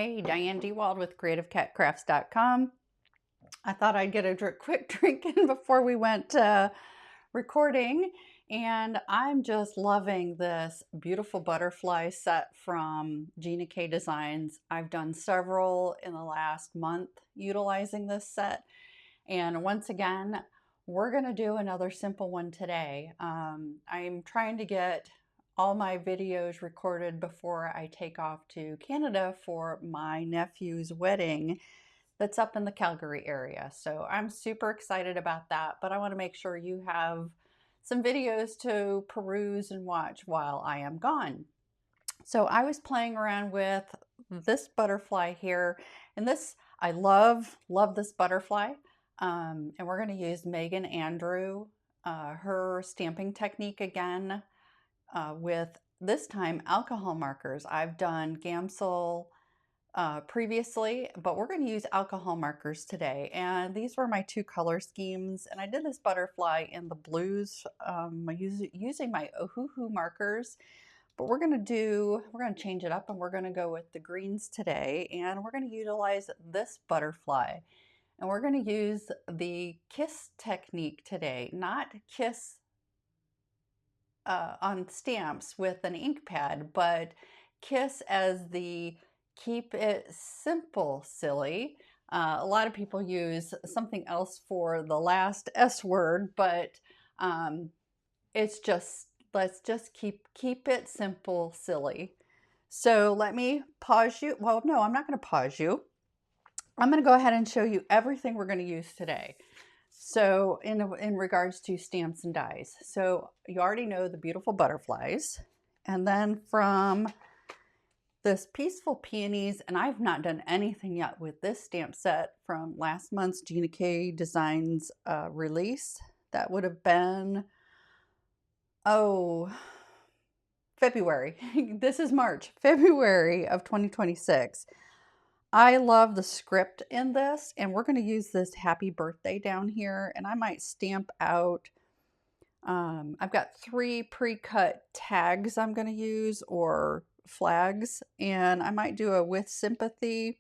Hey, Diane DeWald with CreativeCatCrafts.com. I thought I'd get a quick drink in before we went recording, and I'm just loving this beautiful butterfly set from Gina K Designs. I've done several in the last month utilizing this set, and once again, we're going to do another simple one today. I'm trying to get all my videos recorded before I take off to Canada for my nephew's wedding that's up in the Calgary area. So I'm super excited about that, but I want to make sure you have some videos to peruse and watch while I am gone. So I was playing around with this butterfly here, and this, I love this butterfly. And we're going to use Megan Andrew, her stamping technique again, with this time alcohol markers. I've done Gamsol previously, but we're going to use alcohol markers today. And these were my two color schemes. And I did this butterfly in the blues using my Ohuhu markers. But we're going to change it up, and we're going to go with the greens today. And we're going to utilize this butterfly. And we're going to use the kiss technique today, not kiss on stamps with an ink pad, but kiss as the keep it simple silly. A lot of people use something else for the last S word, but it's just, let's just keep it simple silly. So let me pause you. Well, no, I'm not going to pause you. I'm going to go ahead and show you everything we're going to use today. So in regards to stamps and dies, so you already know the beautiful butterflies, and then from this Peaceful Peonies, and I've not done anything yet with this stamp set from last month's Gina K Designs release. That would have been, February. This is March, February of 2026. I love the script in this, and we're going to use this happy birthday down here, and I might stamp out, I've got 3 pre-cut tags I'm going to use, or flags, and I might do a with sympathy,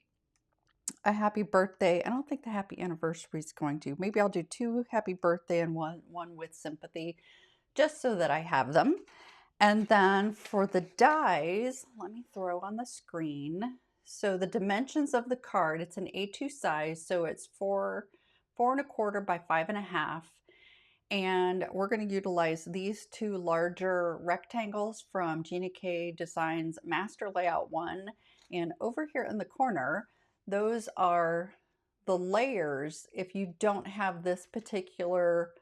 a happy birthday. I don't think the happy anniversary is going to. Maybe I'll do 2 happy birthday and one with sympathy, just so that I have them. And then for the dies, let me throw on the screen. So the dimensions of the card, it's an A2 size, so it's 4 1/4 by 5.5. And we're going to utilize these 2 larger rectangles from Gina K Designs Master Layout 1. And over here in the corner, those are the layers. If you don't have this particular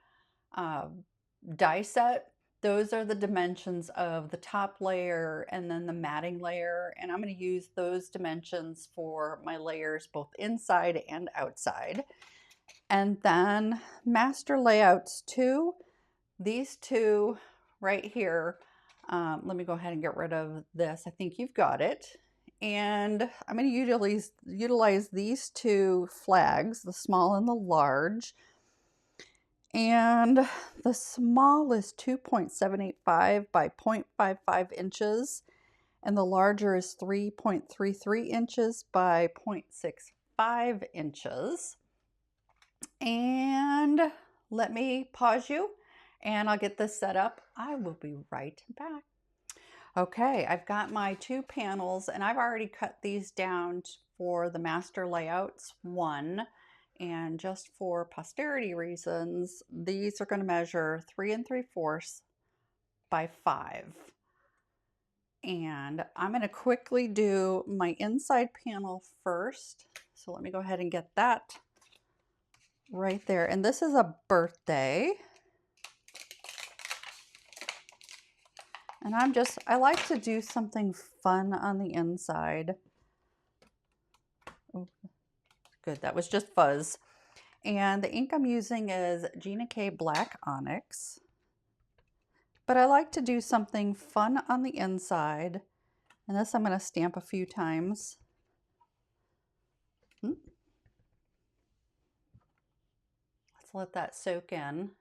die set, those are the dimensions of the top layer and then the matting layer, and I'm going to use those dimensions for my layers both inside and outside. And then Master Layouts 2, these 2 right here, let me go ahead and get rid of this. I think you've got it. And I'm going to utilize these 2 flags, the small and the large. And the small is 2.785 by 0.55 inches, and the larger is 3.33 inches by 0.65 inches. And let me pause you, and I'll get this set up. I will be right back. Okay, I've got my 2 panels, and I've already cut these down for the Master Layouts 1. And just for posterity reasons, these are going to measure 3 3/4 by 5. And I'm going to quickly do my inside panel first. So let me go ahead and get that right there. And this is a birthday. And I like to do something fun on the inside. Oh, good, that was just fuzz. And the ink I'm using is Gina K Black Onyx. But I like to do something fun on the inside. And this I'm going to stamp a few times. Let's let that soak in.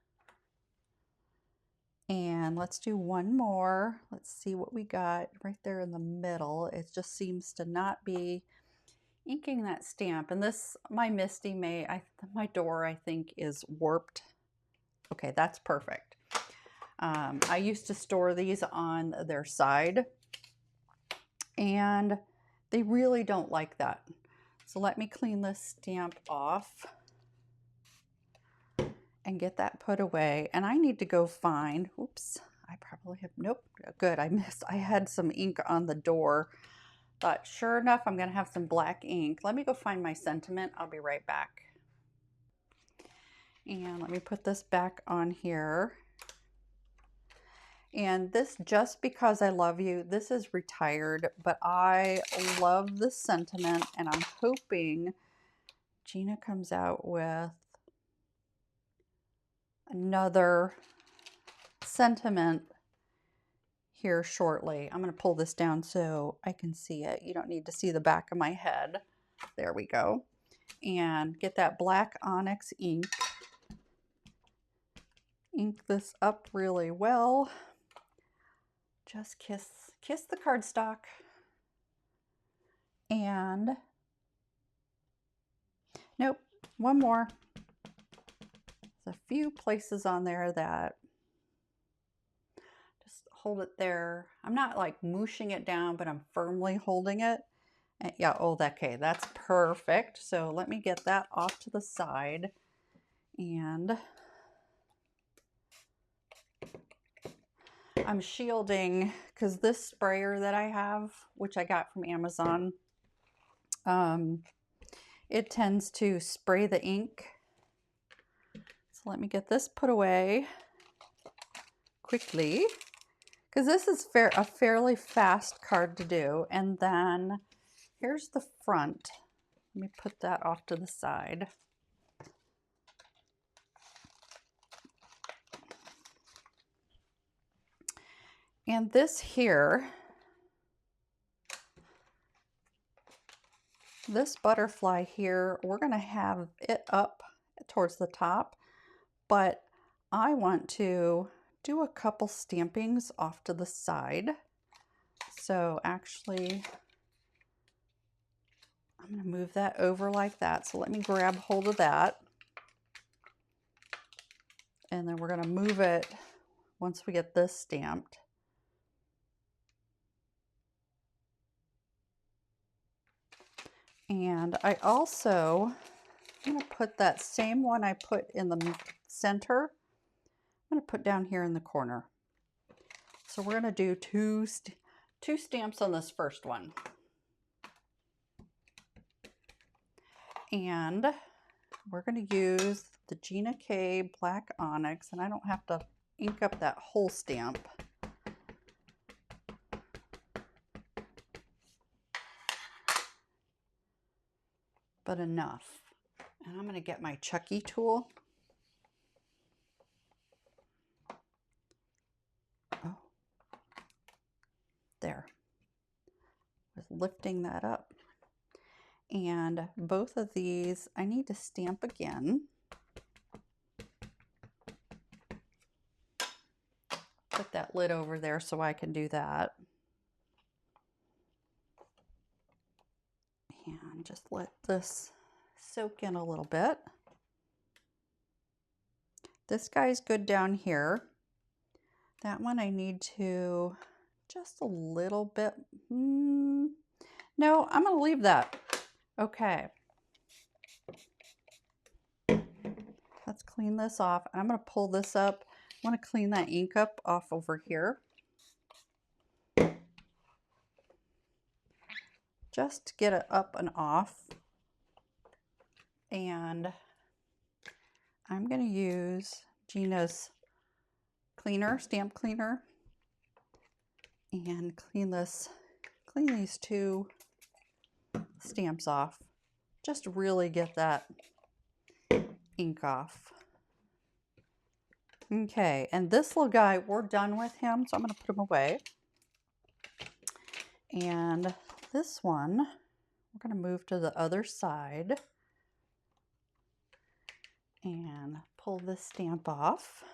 And let's do one more. Let's see what we got right there in the middle. It just seems to not be inking that stamp. And this, my Misty my door I think is warped. Okay, that's perfect. I used to store these on their side and they really don't like that. So let me clean this stamp off and get that put away. And I need to go find, oops, I probably have, nope, good, I missed. I had some ink on the door. Thought, sure enough, I'm gonna have some black ink. Let me go find my sentiment. I'll be right back. And let me put this back on here. And this, Just Because I Love You, this is retired, but I love this sentiment and I'm hoping Gina comes out with another sentiment here shortly. I'm going to pull this down so I can see it. You don't need to see the back of my head. There we go. And get that black Onyx ink. Ink this up really well. Just kiss the cardstock. And nope, one more. There's a few places on there that just hold it there. I'm not like mooshing it down, but I'm firmly holding it. And yeah, oh, okay, that's perfect. So let me get that off to the side. And I'm shielding because this sprayer that I have, which I got from Amazon, it tends to spray the ink. So let me get this put away quickly because this is a fairly fast card to do. And then here's the front. Let me put that off to the side. And this here, this butterfly here, we're going to have it up towards the top, but I want to do a couple stampings off to the side. So actually, I'm going to move that over like that. So let me grab hold of that. And then we're going to move it once we get this stamped. And I'm going to put that same one I put in the center, I'm going to put down here in the corner. So we're going to do two stamps on this first one. And we're going to use the Gina K Black Onyx, and I don't have to ink up that whole stamp. But enough. And I'm going to get my Chucky tool. Oh, there. Just lifting that up. And both of these I need to stamp again. Put that lid over there so I can do that. And just let this soak in a little bit. This guy's good down here. That one I need to just a little bit. No, I'm going to leave that. Okay. Let's clean this off. I'm going to pull this up. I want to clean that ink up off over here. Just to get it up and off. And I'm going to use Gina's cleaner, stamp cleaner, and clean these two stamps off. Just really get that ink off. Okay, and this little guy, we're done with him, so I'm going to put him away. And this one, we're going to move to the other side and pull this stamp off.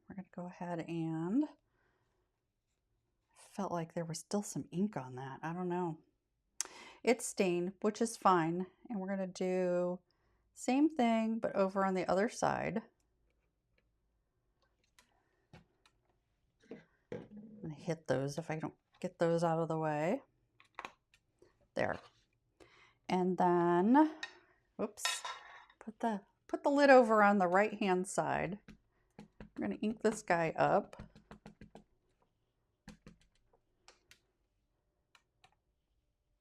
We're going to go ahead and felt like there was still some ink on that. I don't know. It's stained, which is fine. And we're going to do same thing, but over on the other side. I'm going to hit those if I don't get those out of the way. There. And then, whoops, put the lid over on the right hand side. We're going to ink this guy up.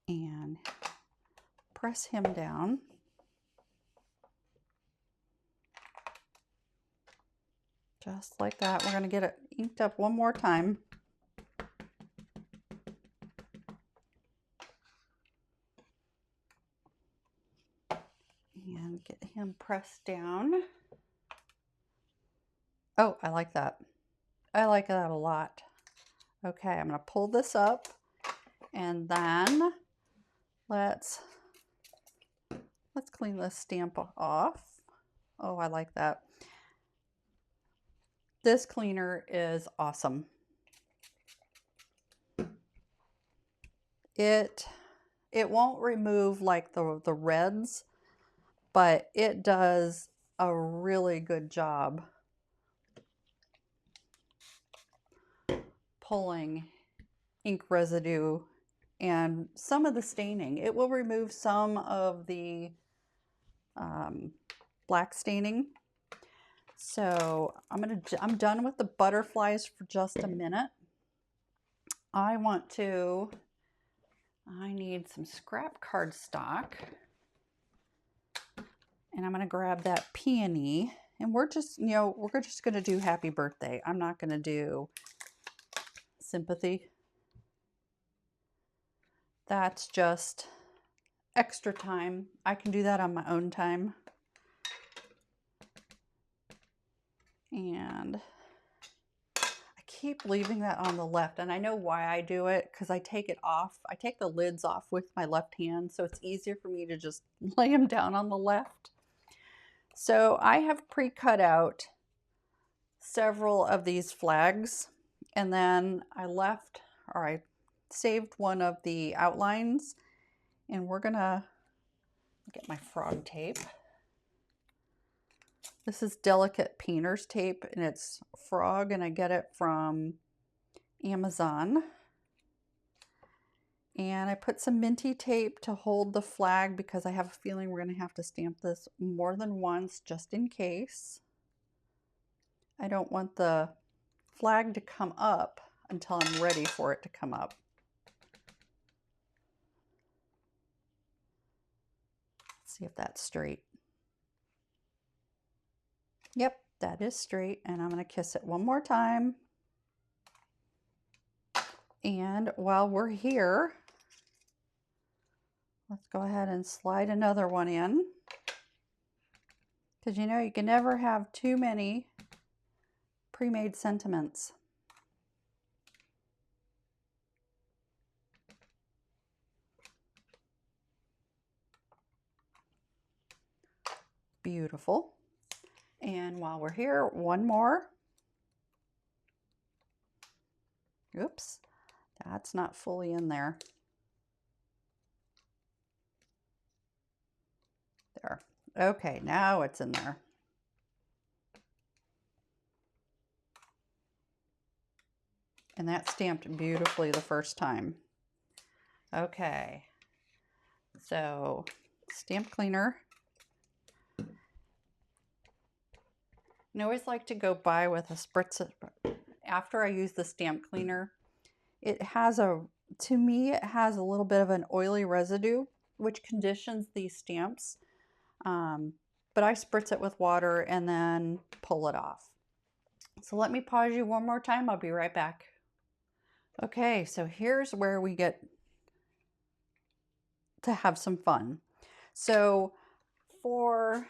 And press him down. Just like that. We're going to get it inked up one more time. And get him pressed down. Oh, I like that. I like that a lot. Okay, I'm going to pull this up, and then let's clean this stamp off. Oh, I like that. This cleaner is awesome. It won't remove like the reds, but it does a really good job pulling ink residue and some of the staining. It will remove some of the black staining. So I'm done with the butterflies for just a minute. I need some scrap cardstock, and I'm going to grab that peony, and we're just going to do happy birthday. I'm not going to do sympathy. That's just extra time. I can do that on my own time. And I keep leaving that on the left, and I know why I do it, because I take it off. I take the lids off with my left hand, so it's easier for me to just lay them down on the left. So I have pre-cut out several of these flags, and then I saved one of the outlines, and we're gonna get my frog tape. This is delicate painter's tape, and it's frog, and I get it from Amazon. And I put some minty tape to hold the flag, because I have a feeling we're going to have to stamp this more than once, just in case. I don't want the flag to come up until I'm ready for it to come up. Let's see if that's straight. Yep, that is straight, and I'm going to kiss it one more time. And while we're here, let's go ahead and slide another one in, because you can never have too many pre-made sentiments. Beautiful. And while we're here, one more. Oops, that's not fully in there. There. Okay, now it's in there. And that stamped beautifully the first time. Okay, so stamp cleaner. I always like to go by with a spritz. After I use the stamp cleaner, to me, it has a little bit of an oily residue, which conditions these stamps. But I spritz it with water and then pull it off. So let me pause you one more time. I'll be right back. Okay, so here's where we get to have some fun. So for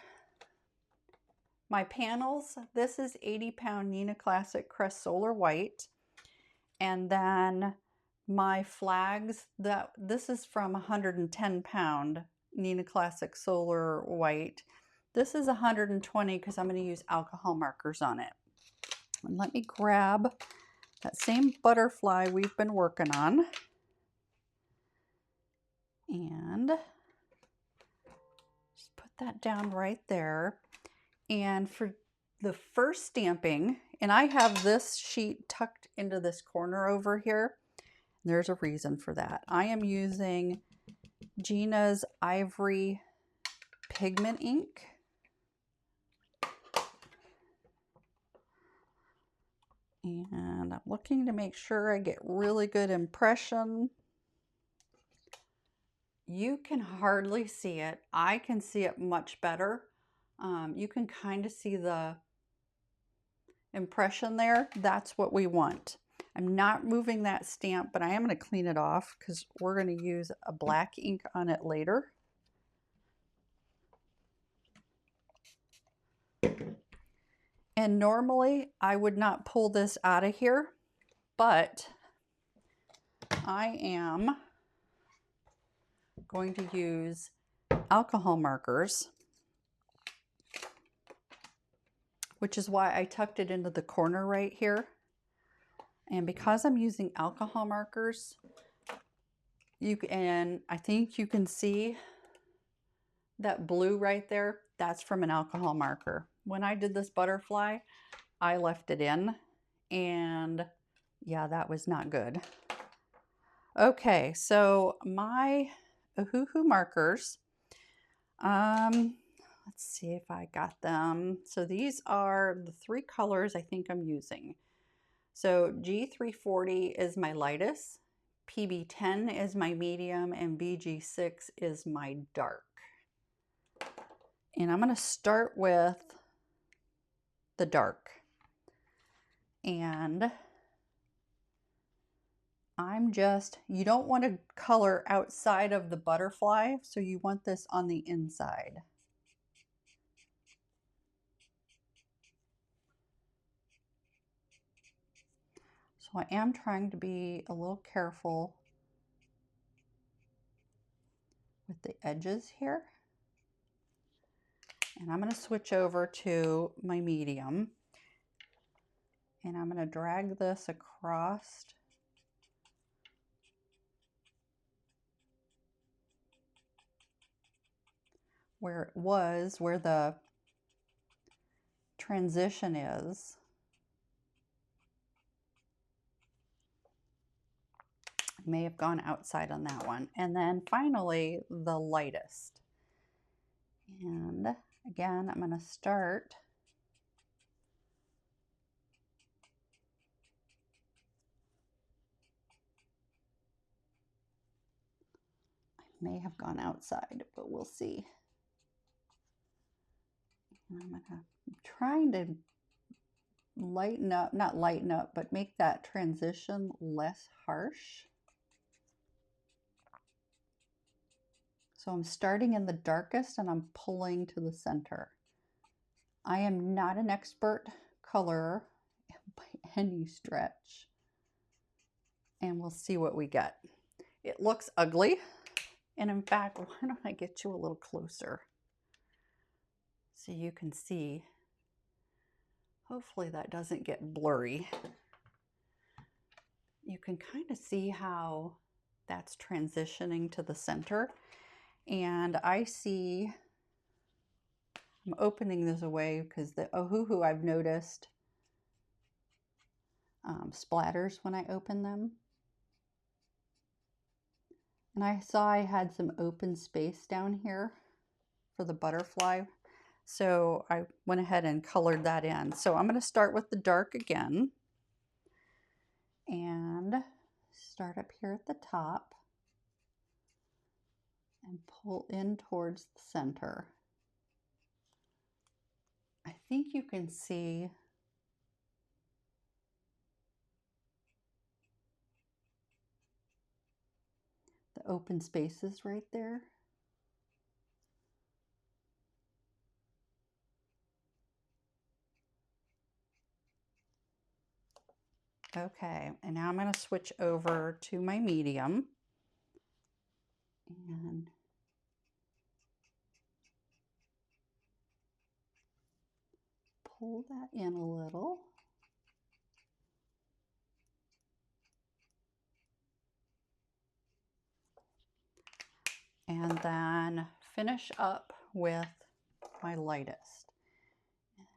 my panels, this is 80-pound Neenah Classic Crest Solar White. And then my flags, this is from 110-pound Neenah Classic Solar White. This is 120 because I'm going to use alcohol markers on it. And let me grab that same butterfly we've been working on. And that down right there. And for the first stamping, and I have this sheet tucked into this corner over here. There's a reason for that. I am using Gina's Ivory pigment ink. And I'm looking to make sure I get really good impression. You can hardly see it. I can see it much better. You can kind of see the impression there. That's what we want. I'm not moving that stamp, but I am going to clean it off because we're going to use a black ink on it later. And normally I would not pull this out of here, but I am going to use alcohol markers, which is why I tucked it into the corner right here. And because I'm using alcohol markers, I think you can see that blue right there, that's from an alcohol marker. When I did this butterfly, I left it in, and yeah, that was not good. Okay, so my Ohuhu markers, let's see if I got them. So these are the 3 colors I think I'm using. So G340 is my lightest, PB10 is my medium, and BG6 is my dark. And I'm going to start with the dark. And you don't want to color outside of the butterfly, so you want this on the inside. So I am trying to be a little careful with the edges here. And I'm going to switch over to my medium. And I'm going to drag this across where the transition is. I may have gone outside on that one. And then finally, the lightest. And again, I'm going to start may have gone outside, but we'll see. And I'm trying to lighten up, not lighten up, but make that transition less harsh. So I'm starting in the darkest and I'm pulling to the center. I am not an expert colorer by any stretch. And we'll see what we get. It looks ugly. And in fact, why don't I get you a little closer so you can see. Hopefully that doesn't get blurry. You can kind of see how that's transitioning to the center. And I see, I'm opening this away because the Ohuhu I've noticed splatters when I open them. And I saw I had some open space down here for the butterfly. So I went ahead and colored that in. So I'm going to start with the dark again. And start up here at the top. And pull in towards the center. I think you can see the open spaces right there. Okay, and now I'm going to switch over to my medium and pull that in a little. And then finish up with my lightest.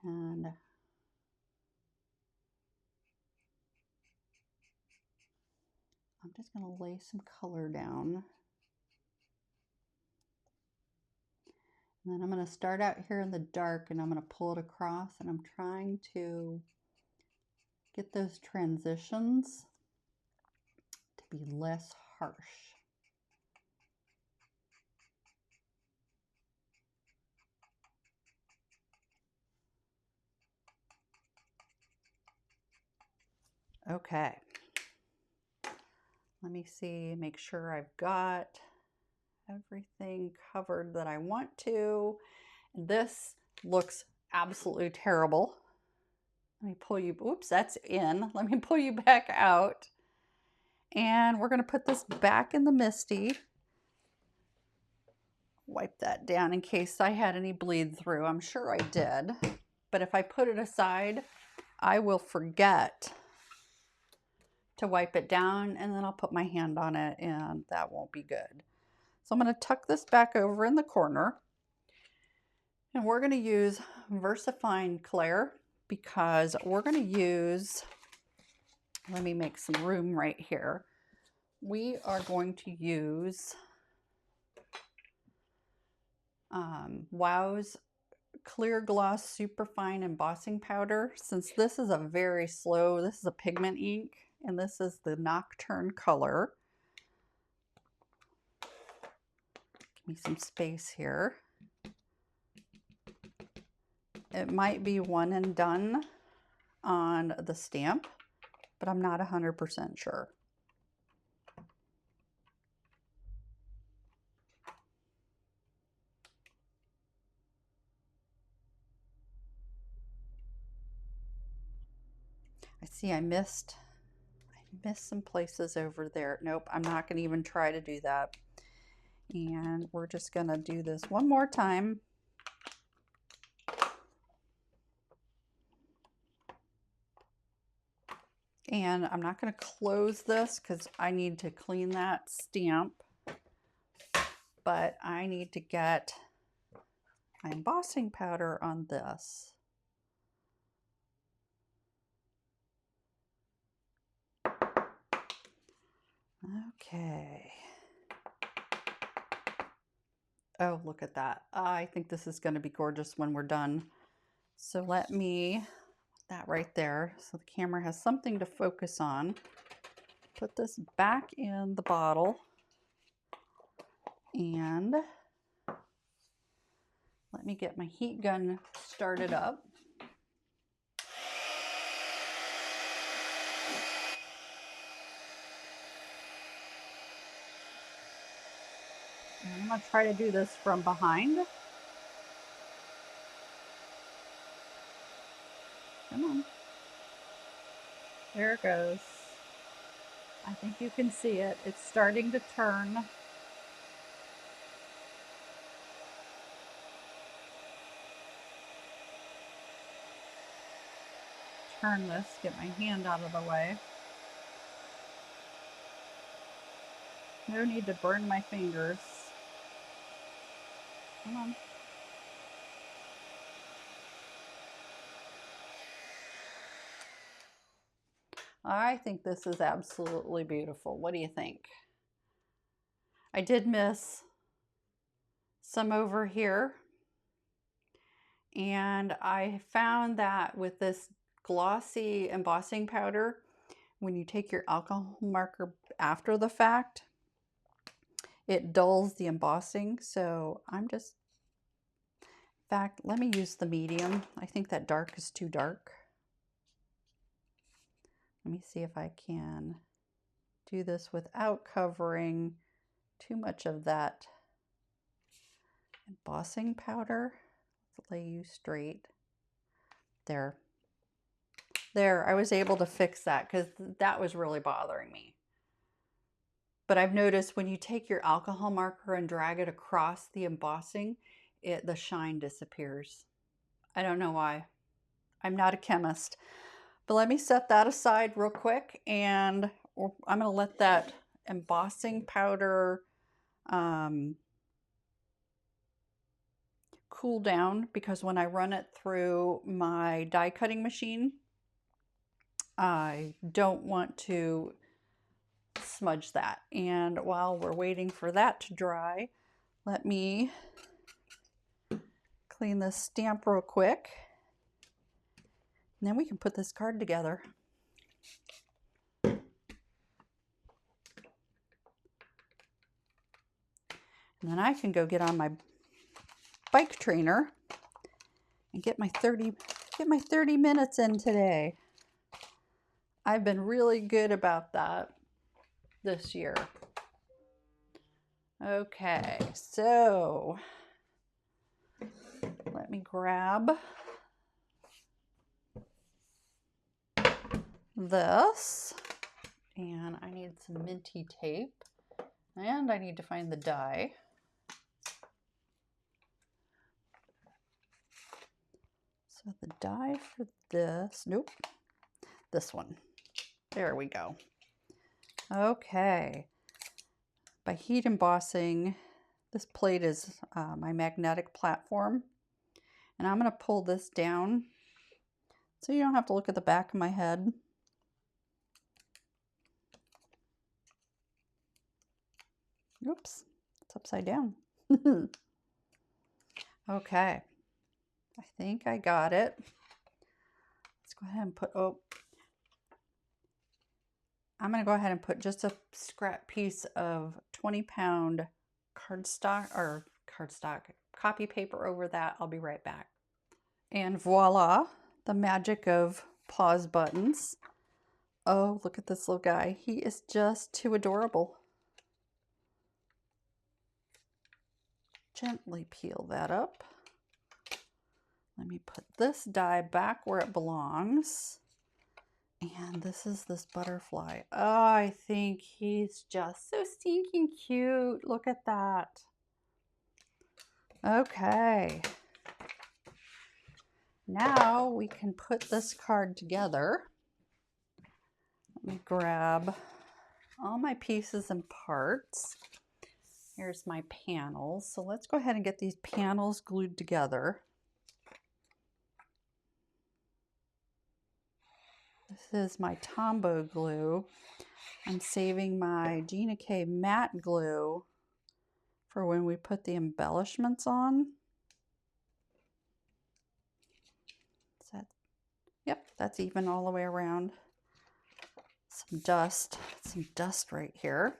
And I'm just going to lay some color down. And then I'm going to start out here in the dark and I'm going to pull it across, and I'm trying to get those transitions to be less harsh. Okay. Let me see, make sure I've got everything covered that I want to. This looks absolutely terrible. Let me pull you, oops, that's in. Let me pull you back out. And we're going to put this back in the Misty. Wipe that down in case I had any bleed through. I'm sure I did. But if I put it aside, I will forget to wipe it down, and then I'll put my hand on it, and that won't be good. So I'm going to tuck this back over in the corner. And we're going to use VersaFine Clair because we're going to use, let me make some room right here. We are going to use Wow's Clear Gloss Superfine Embossing Powder. Since this is a very slow, this is a pigment ink, and this is the Nocturne color. Give me some space here. It might be one and done on the stamp, but I'm not 100% sure. I see I missed some places over there. Nope, I'm not going to even try to do that. And we're just going to do this one more time. And I'm not going to close this because I need to clean that stamp, but I need to get my embossing powder on this. Okay. Oh, look at that. I think this is going to be gorgeous when we're done. So let me put that right there so the camera has something to focus on. Put this back in the bottle and let me get my heat gun started up. And I'm going to try to do this from behind. Come on. There it goes. I think you can see it. It's starting to turn. Turn this, get my hand out of the way. No need to burn my fingers. Come on. I think this is absolutely beautiful. What do you think? I did miss some over here. And I found that with this glossy embossing powder, when you take your alcohol marker after the fact, it dulls the embossing. So I'm just, in fact, let me use the medium. I think that dark is too dark. Let me see if I can do this without covering too much of that embossing powder. Let's lay you straight. There. There, I was able to fix that because that was really bothering me. But I've noticed when you take your alcohol marker and drag it across the embossing, the shine disappears. I don't know why. I'm not a chemist. But let me set that aside real quick, and I'm going to let that embossing powder cool cool down because when I run it through my die cutting machine, I don't want to smudge that. And while we're waiting for that to dry, let me clean this stamp real quick. And then we can put this card together. And then I can go get on my bike trainer and get my 30 minutes in today. I've been really good about that this year. Okay, so let me grab this, and I need some minty tape, and I need to find the die. So the die for this, nope, this one. There we go. Okay. By heat embossing, this plate is my magnetic platform. And I'm going to pull this down so you don't have to look at the back of my head. Oops, it's upside down. Okay. I think I got it. Let's go ahead and put, I'm going to go ahead and put just a scrap piece of 20-pound cardstock copy paper over that. I'll be right back. And voila, the magic of pause buttons. Oh, look at this little guy. He is just too adorable. Gently peel that up. Let me put this die back where it belongs. And this is this butterfly. Oh, I think he's just so stinking cute. Look at that. Okay. Now we can put this card together. Let me grab all my pieces and parts. Here's my panels. So let's go ahead and get these panels glued together. This is my Tombow glue. I'm saving my Gina K matte glue for when we put the embellishments on. Is that, yep, that's even all the way around. Some dust right here.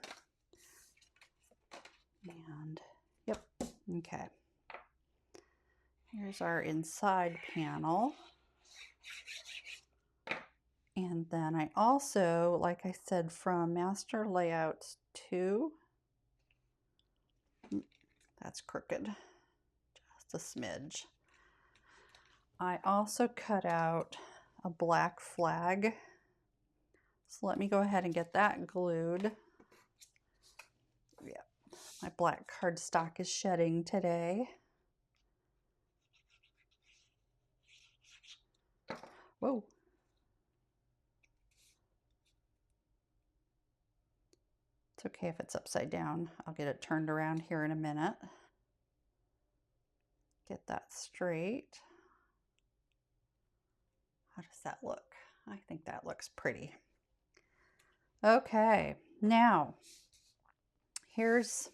And yep, okay. Here's our inside panel. And then I also, like I said, from Master Layouts 2, that's crooked, just a smidge. I also cut out a black flag. So let me go ahead and get that glued. Yeah, my black cardstock is shedding today. Whoa. It's okay if it's upside down. I'll get it turned around here in a minute. Get that straight. How does that look? I think that looks pretty. Okay, now this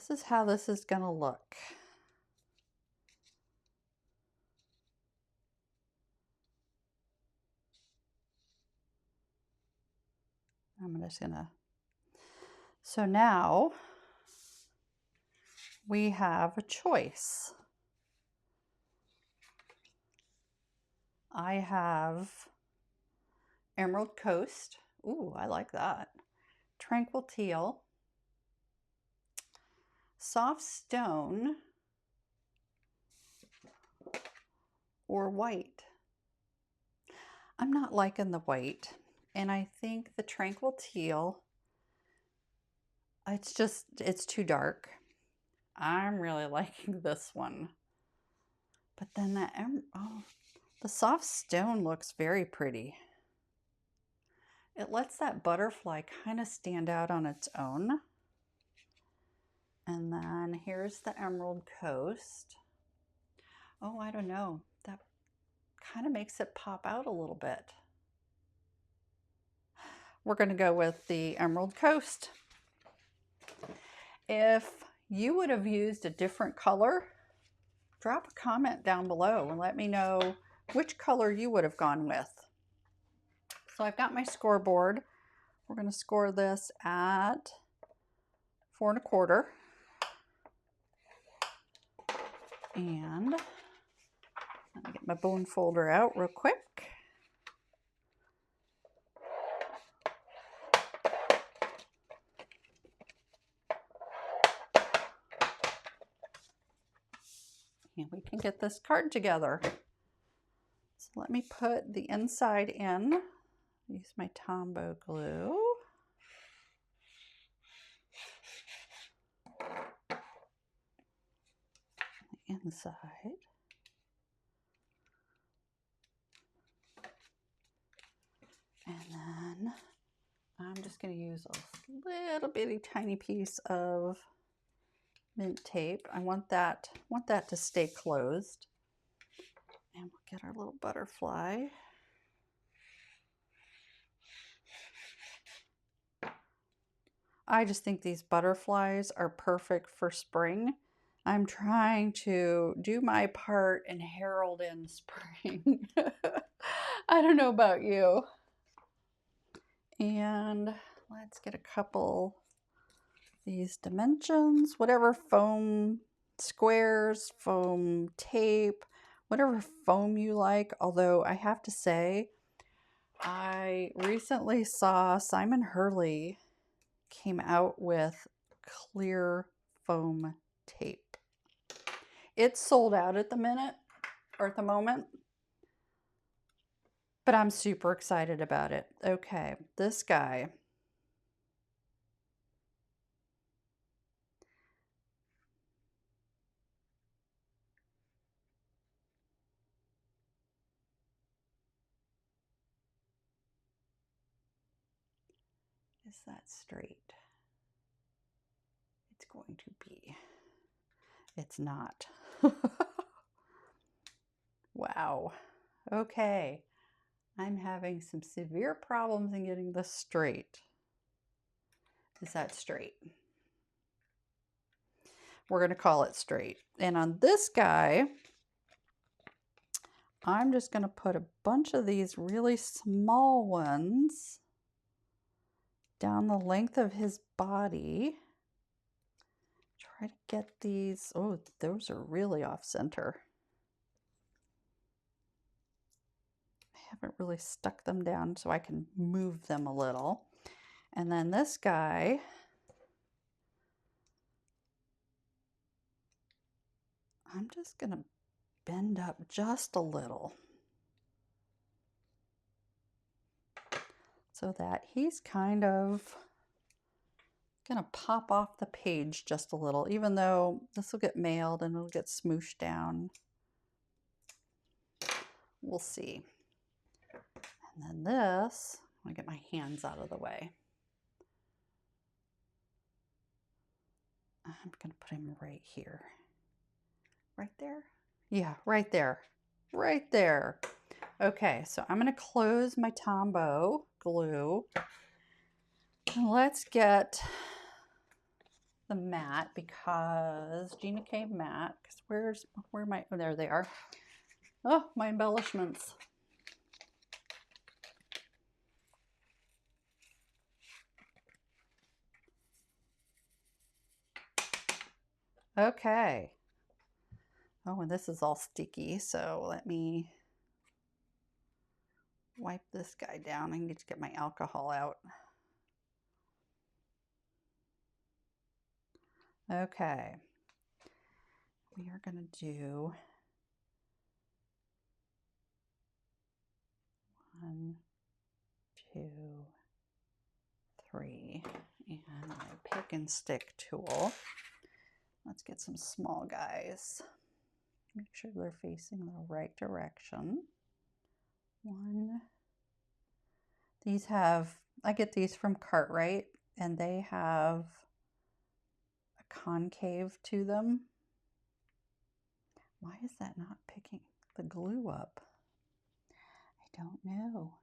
is how this is gonna look. I'm just gonna, so now we have a choice. I have Emerald Coast. Ooh, I like that. Tranquil Teal. Soft Stone. Or white. I'm not liking the white. And I think the Tranquil Teal, it's too dark. I'm really liking this one. But then the Soft Stone looks very pretty. It lets that butterfly kind of stand out on its own. And then here's the Emerald Coast. Oh, I don't know. That kind of makes it pop out a little bit. We're going to go with the Emerald Coast. If you would have used a different color, drop a comment down below and let me know which color you would have gone with. So I've got my scoreboard. We're going to score this at 4 1/4. And let me get my bone folder out real quick. And we can get this card together. So let me put the inside in. Use my Tombow glue. The inside. And then I'm just going to use a little bitty tiny piece of mint tape. I want that to stay closed. And we'll get our little butterfly. I just think these butterflies are perfect for spring. I'm trying to do my part and herald in spring. I don't know about you. And let's get a couple of these dimensions, whatever foam squares, foam tape, whatever foam you like. Although I have to say, I recently saw Simon Hurley came out with clear foam tape. It's sold out at the moment, but I'm super excited about it. Okay, this guy. Is that straight? It's going to be. It's not. Wow. Okay. I'm having some severe problems in getting this straight. Is that straight? We're going to call it straight. And on this guy, I'm just going to put a bunch of these really small ones down the length of his body. Try to get these. Oh, those are really off center. I haven't really stuck them down so I can move them a little. And then this guy, I'm just going to bend up just a little so that he's kind of going to pop off the page just a little, even though this will get mailed and it'll get smooshed down. We'll see. And then this, I'm going to get my hands out of the way. I'm going to put him right here. Right there? Yeah, right there. Right there. Okay, so I'm going to close my Tombow glue. And let's get the mat because Gina came matte. Because where am I? Oh, there they are. Oh, my embellishments. Okay. Oh, and this is all sticky, so let me wipe this guy down. I need to get my alcohol out. Okay. We are going to do 1, 2, 3, and my pick and stick tool. Let's get some small guys. Make sure they're facing the right direction. 1. These have, I get these from Cartwright, and they have a concave to them. Why is that not picking the glue up? I don't know.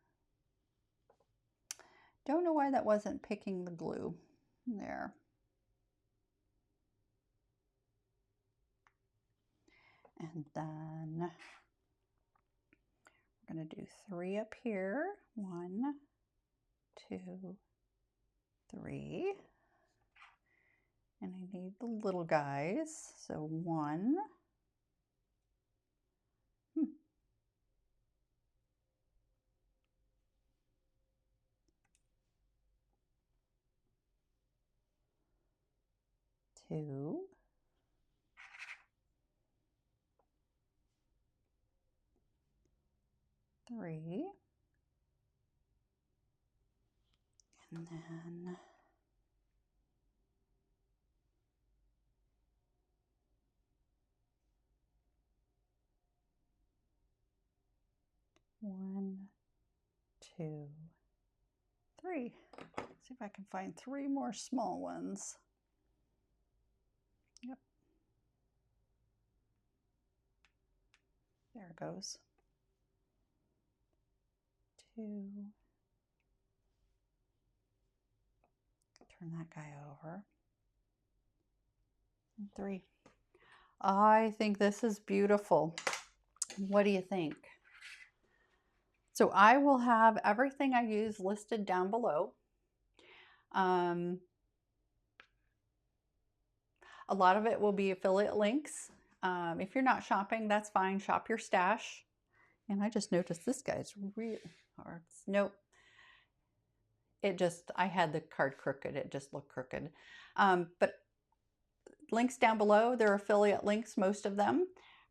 Don't know why that wasn't picking the glue there. And then we're going to do 3 up here. 1, 2, 3. And I need the little guys. So 1. 2. 3. And then 1, 2, 3. See if I can find 3 more small ones. Yep. There it goes. 2. Turn that guy over. And 3. I think this is beautiful. What do you think? So I will have everything I use listed down below. A lot of it will be affiliate links. If you're not shopping, that's fine. Shop your stash. And I just noticed this guy's really hard. Nope. I had the card crooked. It just looked crooked. But links down below, they're affiliate links, most of them.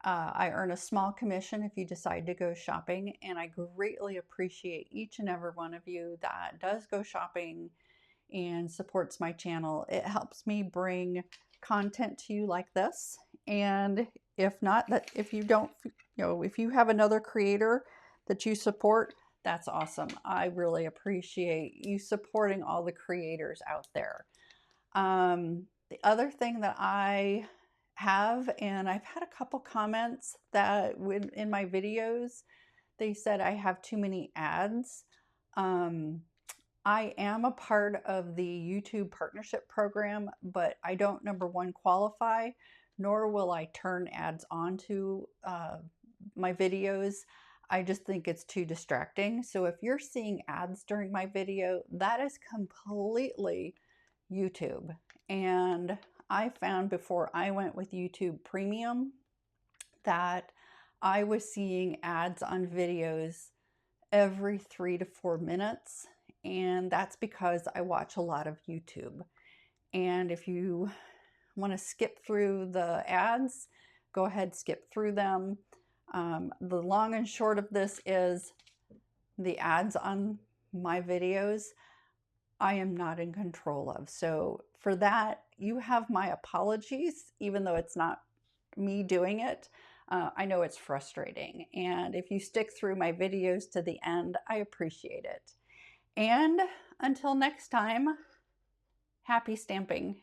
I earn a small commission if you decide to go shopping, and I greatly appreciate each and every one of you that does go shopping and supports my channel. It helps me bring content to you like this. And if not, if you don't, if you have another creator that you support, that's awesome. I really appreciate you supporting all the creators out there. The other thing that I have, and I've had a couple comments that in my videos, they said I have too many ads. I am a part of the YouTube partnership program, but I don't, number one, qualify, nor will I turn ads onto my videos. I just think it's too distracting. So if you're seeing ads during my video, that is completely YouTube. And I found before I went with YouTube Premium that I was seeing ads on videos every 3 to 4 minutes. And that's because I watch a lot of YouTube. And if you want to skip through the ads, go ahead, skip through them. The long and short of this is the ads on my videos, I am not in control of. So for that, you have my apologies, even though it's not me doing it. I know it's frustrating. And if you stick through my videos to the end, I appreciate it. And until next time, happy stamping.